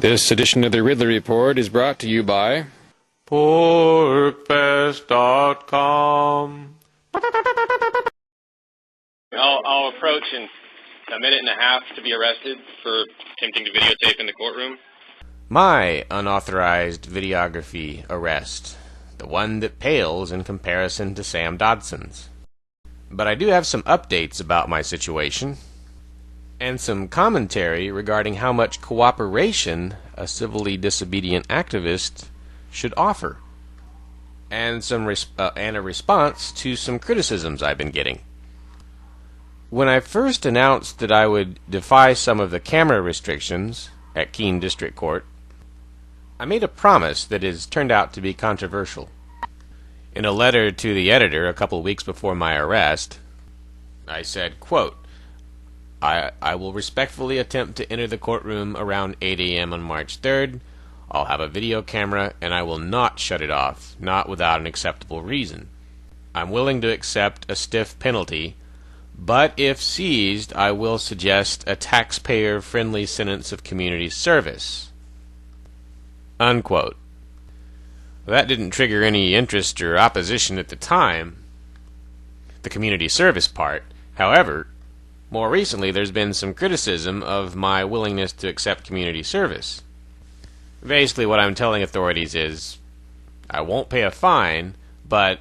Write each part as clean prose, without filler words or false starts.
This edition of the Ridley Report is brought to you by porkfest.com. I'll approach in a minute and a half to be arrested for attempting to videotape in the courtroom. My unauthorized videography arrest, the one that pales in comparison to Sam Dodson's. But I do have some updates about my situation, and some commentary regarding how much cooperation a civilly disobedient activist should offer, and a response to some criticisms I've been getting. When I first announced that I would defy some of the camera restrictions at Keene District Court, I made a promise that has turned out to be controversial. In a letter to the editor a couple weeks before my arrest, I said, quote, I will respectfully attempt to enter the courtroom around 8 a.m. on March 3rd. I'll have a video camera, and I will not shut it off, not without an acceptable reason. I'm willing to accept a stiff penalty, but if seized, I will suggest a taxpayer-friendly sentence of community service. Unquote. Well, that didn't trigger any interest or opposition at the time, the community service part. However, more recently there's been some criticism of my willingness to accept community service. Basically what I'm telling authorities is, I won't pay a fine, but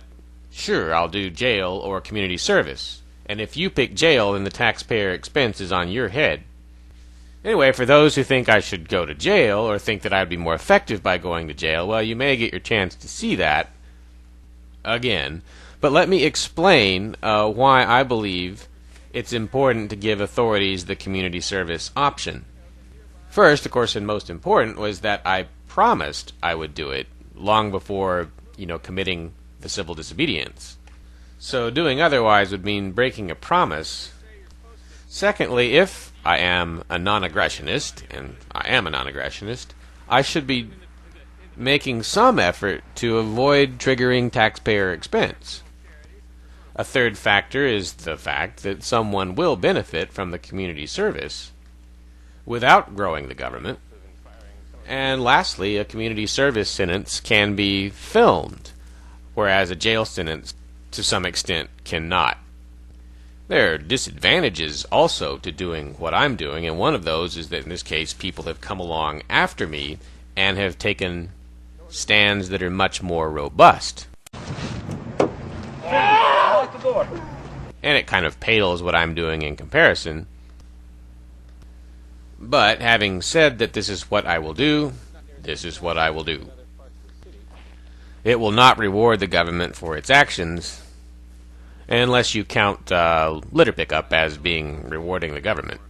sure, I'll do jail or community service. And if you pick jail, then the taxpayer expense is on your head. Anyway, for those who think I should go to jail, or think that I'd be more effective by going to jail, well, you may get your chance to see that again. But let me explain why I believe it's important to give authorities the community service option. First, of course, and most important, was that I promised I would do it long before, committing the civil disobedience. So doing otherwise would mean breaking a promise. Secondly, if I am a non-aggressionist, and I am a non-aggressionist, I should be making some effort to avoid triggering taxpayer expense. A third factor is the fact that someone will benefit from the community service without growing the government. And lastly, a community service sentence can be filmed, whereas a jail sentence, to some extent, cannot. There are disadvantages also to doing what I'm doing, and one of those is that in this case people have come along after me and have taken stands that are much more robust. And it kind of pales what I'm doing in comparison. But having said that this is what I will do, this is what I will do. It will not reward the government for its actions, unless you count litter pickup as being rewarding the government.